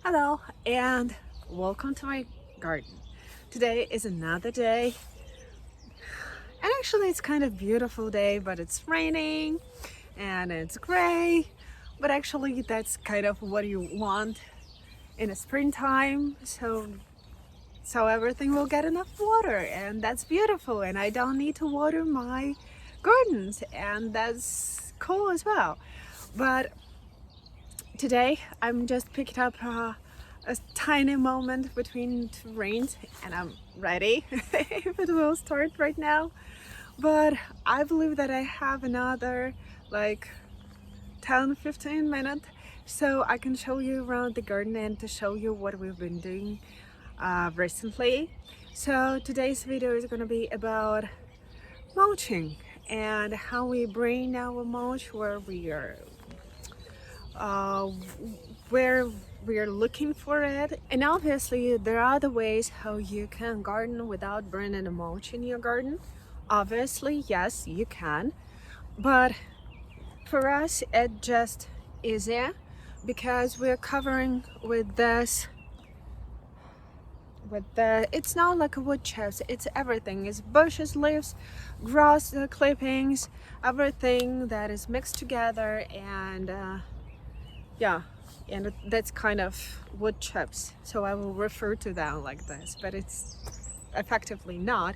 Hello and welcome to my garden. Today is another day, and actually it's kind of beautiful day, but it's raining and it's gray. But actually that's kind of what you want in a springtime. So everything will get enough water, and that's beautiful, and I don't need to water my gardens, and that's cool as well. But today I'm just picked up a tiny moment between two rains, and I'm ready if it will start right now. But I believe that I have another like 10-15 minutes so I can show you around the garden and to show you what we've been doing recently. So today's video is going to be about mulching and how we bring our mulch uh, where we are looking for it. And obviously there are other ways how you can garden without burning a mulch in your garden. Obviously, yes, you can, but for us it just easier because we're covering with this it's not like a wood chips, it's everything. It's bushes, leaves, grass, clippings, everything that is mixed together, and yeah, and that's kind of wood chips, so I will refer to them like this, but it's effectively not.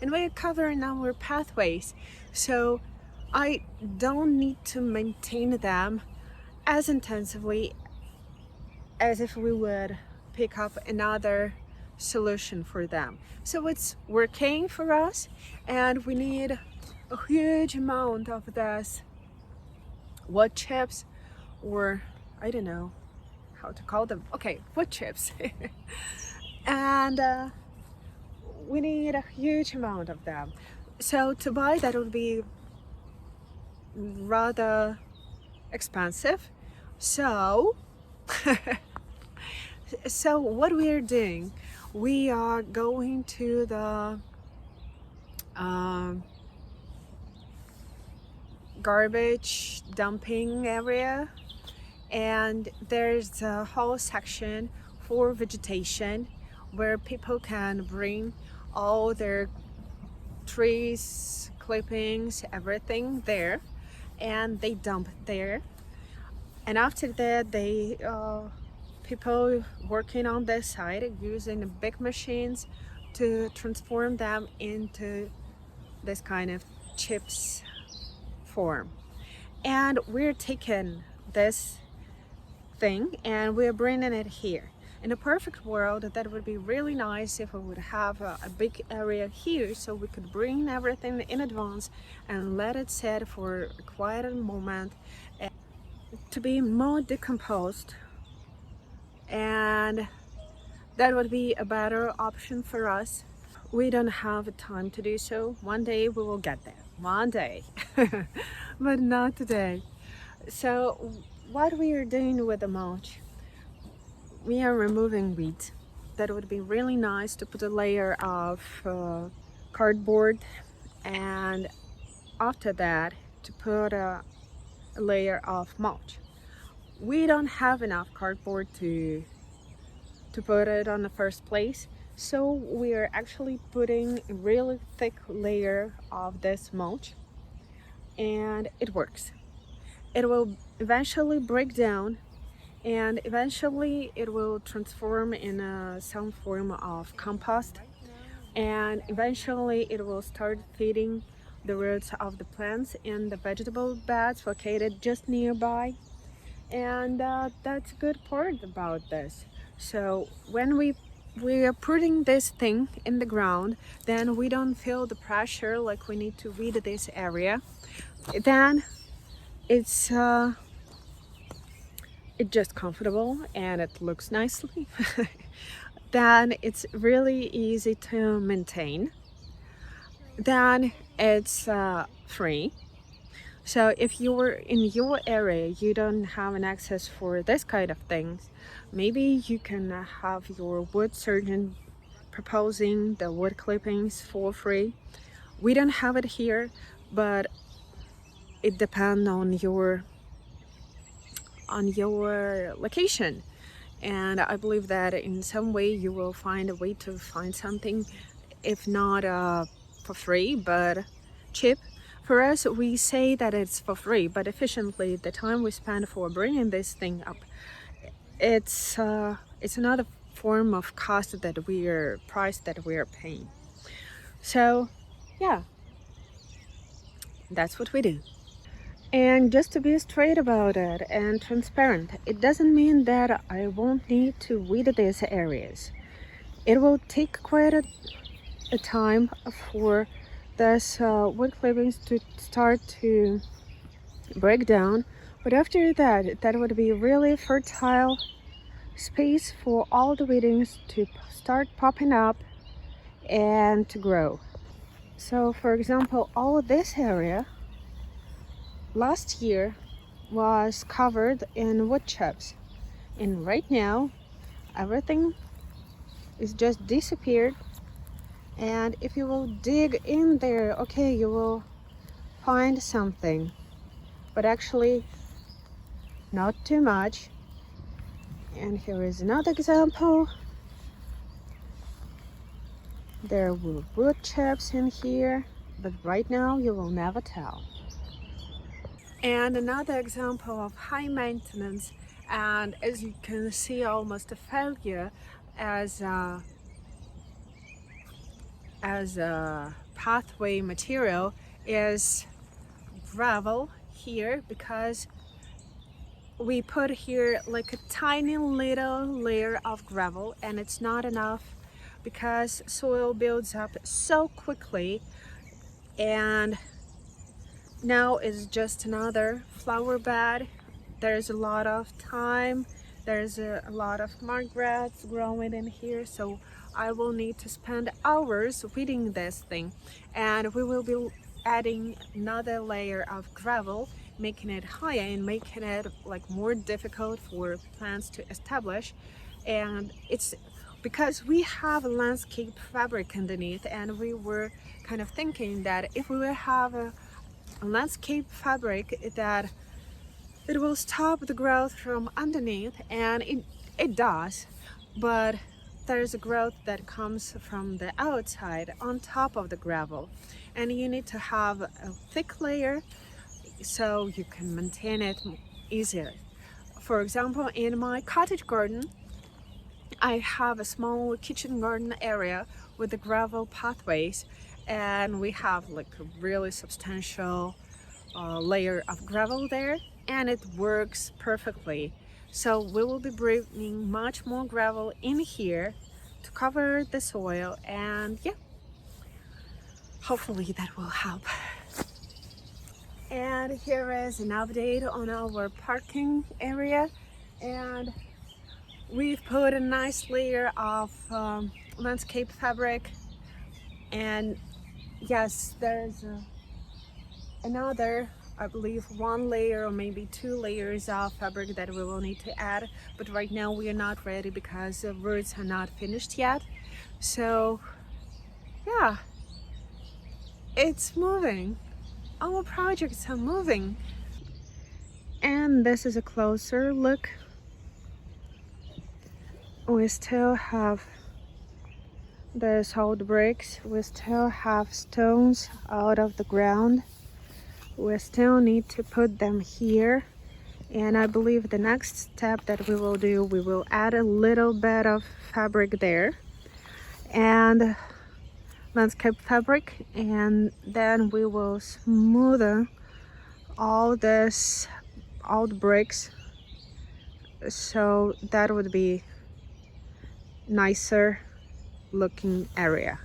And we're covering our pathways, so I don't need to maintain them as intensively as if we would pick up another solution for them. So it's working for us, and we need a huge amount of this wood chips, or I don't know how to call them. Okay, wood chips. And we need a huge amount of them. So to buy that would be rather expensive. So so what we are doing, we are going to the garbage dumping area, and there's a whole section for vegetation where people can bring all their trees, clippings, everything there, and they dump there. And after that, they people working on this side using big machines to transform them into this kind of chips form. And we're taking this thing and we're bringing it here. In a perfect world, that would be really nice if we would have a big area here so we could bring everything in advance and let it sit for a quiet moment to be more decomposed, and that would be a better option for us. We don't have time to do so. One day we will get there, one day, but not today. So what we are doing with the mulch, we are removing weeds. That would be really nice to put a layer of cardboard, and after that to put a layer of mulch. We don't have enough cardboard to put it on the first place, so we are actually putting a really thick layer of this mulch, and it works. It will eventually break down, and eventually it will transform in some form of compost, and eventually it will start feeding the roots of the plants in the vegetable beds located just nearby. And that's a good part about this. So when we are putting this thing in the ground, then we don't feel the pressure like we need to weed this area. Then it's just comfortable and it looks nicely. Then it's really easy to maintain. Then it's free. So if you're in your area, you don't have an access for this kind of things, maybe you can have your wood surgeon proposing the wood clippings for free. We don't have it here, but it depends on your location. And I believe that in some way you will find a way to find something, if not for free, but cheap. For us, we say that it's for free, but efficiently, the time we spend for bringing this thing up, it's another form of cost that price that we are paying. So, yeah, that's what we do. And just to be straight about it and transparent, it doesn't mean that I won't need to weed these areas. It will take quite a time for this wood clippings to start to break down, but after that, that would be really fertile space for all the weedings to start popping up and to grow. So for example, all of this area last year was covered in wood chips, and right now everything is just disappeared. And if you will dig in there, okay, you will find something, but actually not too much. And here is another example. There were wood chips in here, but right now you will never tell. And another example of high maintenance, and as you can see, almost a failure as a pathway material, is gravel here, because we put here like a tiny little layer of gravel, and it's not enough because soil builds up so quickly, and now it's just another flower bed. There's a lot of thyme, there's a lot of margrass growing in here, so I will need to spend hours weeding this thing, and we will be adding another layer of gravel, making it higher and making it like more difficult for plants to establish. And it's because we have a landscape fabric underneath, and we were kind of thinking that if we will have a landscape fabric, that it will stop the growth from underneath, and it does, but there's a growth that comes from the outside on top of the gravel, and you need to have a thick layer so you can maintain it easier. For example, in my cottage garden, I have a small kitchen garden area with the gravel pathways, and we have like a really substantial layer of gravel there, and it works perfectly. So we will be bringing much more gravel in here to cover the soil, and yeah, hopefully that will help. And here is an update on our parking area, and we've put a nice layer of landscape fabric, and yes, there's another, I believe, one layer or maybe two layers of fabric that we will need to add, but right now we are not ready because the roots are not finished yet. So yeah, it's moving. Our projects are moving. And this is a closer look. We still have the solid bricks, we still have stones out of the ground. We still need to put them here, and I believe the next step that we will do, we will add a little bit of fabric there and landscape fabric, and then we will smoothen all the bricks, so that would be nicer looking area.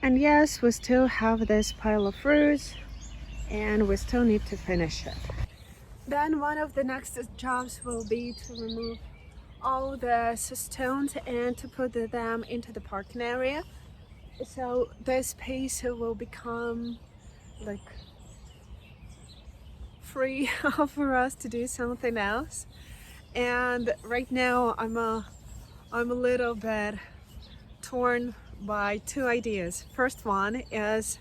And yes, we still have this pile of fruits, and we still need to finish it. Then one of the next jobs will be to remove all the stones and to put them into the parking area. So this space will become like free for us to do something else. And right now I'm a little bit torn by two ideas. First one is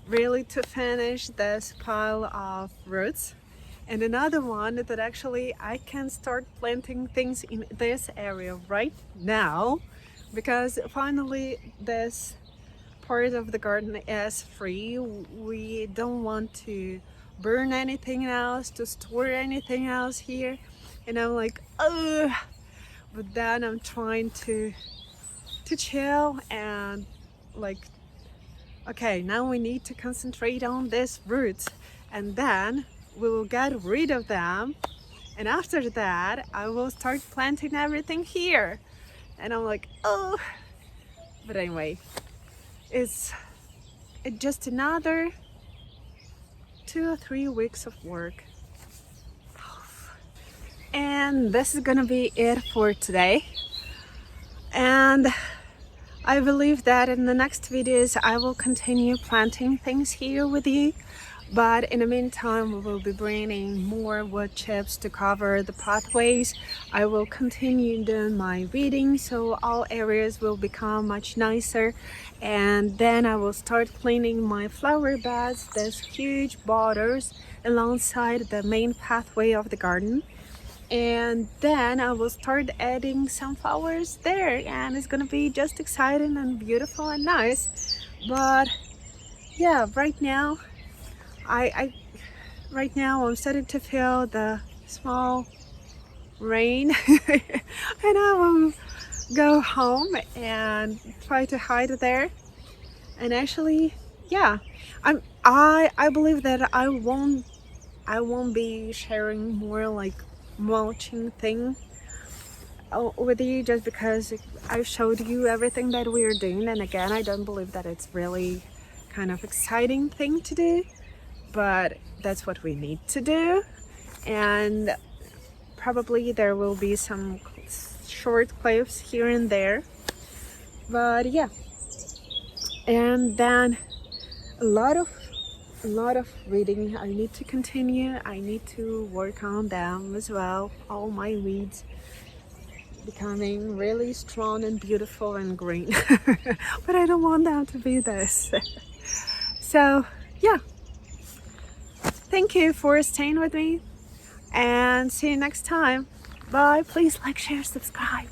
really to finish this pile of roots, and another one that actually I can start planting things in this area right now, because finally this part of the garden is free. We don't want to burn anything else, to store anything else here. And I'm like, oh, but then I'm trying to chill and like, okay, now we need to concentrate on these roots, and then we will get rid of them, and after that I will start planting everything here. And I'm like, oh, but anyway, it's just another 2 or 3 weeks of work, and this is gonna be it for today. And I believe that in the next videos I will continue planting things here with you, but in the meantime we will be bringing more wood chips to cover the pathways. I will continue doing my weeding so all areas will become much nicer, and then I will start cleaning my flower beds, these huge borders alongside the main pathway of the garden. And then I will start adding some flowers there, and it's gonna be just exciting and beautiful and nice. But yeah, right now right now I'm starting to feel the small rain and I will go home and try to hide there. And actually, yeah, I believe that I won't be sharing more like mulching thing with you, just because I showed you everything that we are doing, and again I don't believe that it's really kind of exciting thing to do, but that's what we need to do. And probably there will be some short clips here and there, but yeah. And then a lot of reading. I need to continue. I need to work on them as well. All my weeds becoming really strong and beautiful and green. But I don't want them to be this. So yeah, thank you for staying with me, and see you next time. Bye. Please like, share, subscribe.